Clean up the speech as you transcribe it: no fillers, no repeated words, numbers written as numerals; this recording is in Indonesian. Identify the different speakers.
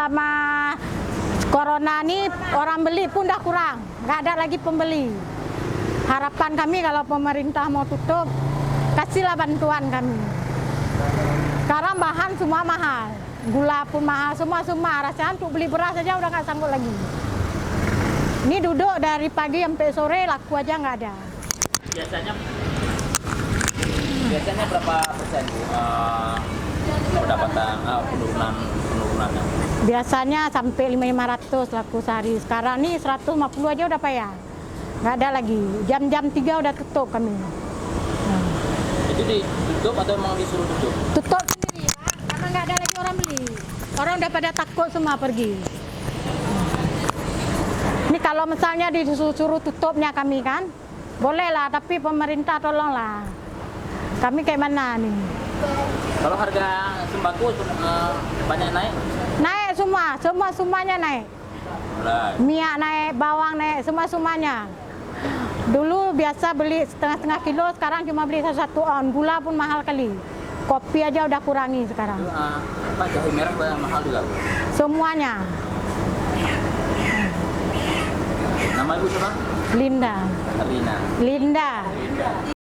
Speaker 1: Sama corona ini orang beli pun udah kurang, nggak ada lagi pembeli. Harapan kami kalau pemerintah mau tutup, kasihlah bantuan kami. Sekarang bahan semua mahal, gula pun mahal, semua rasanya untuk beli beras saja udah nggak sanggup lagi. Ini duduk dari pagi sampai sore laku aja nggak ada.
Speaker 2: Biasanya berapa persen pendapatan penurunannya?
Speaker 1: Biasanya sampai 500 laku sehari. Sekarang nih 150 aja udah payah. Nggak ada lagi. Jam-jam 3 udah tutup kami.
Speaker 2: Itu ditutup atau emang disuruh tutup?
Speaker 1: Tutup sendiri, Pak, karena nggak ada lagi orang beli. Orang udah pada takut semua pergi. Ini kalau misalnya disuruh tutupnya kami kan, bolehlah, tapi pemerintah tolonglah. Kami kayak mana nih?
Speaker 2: Kalau harga sembako banyak naik?
Speaker 1: Naik semuanya naik. Minyak naik, bawang naik, semuanya. Dulu biasa beli setengah kilo, sekarang cuma beli 1 on. Gula pun mahal kali. Kopi aja udah kurangi sekarang.
Speaker 2: Jahe merah mahal juga?
Speaker 1: Semuanya.
Speaker 2: Nama ibu siapa?
Speaker 1: Linda.
Speaker 2: Rina.
Speaker 1: Linda.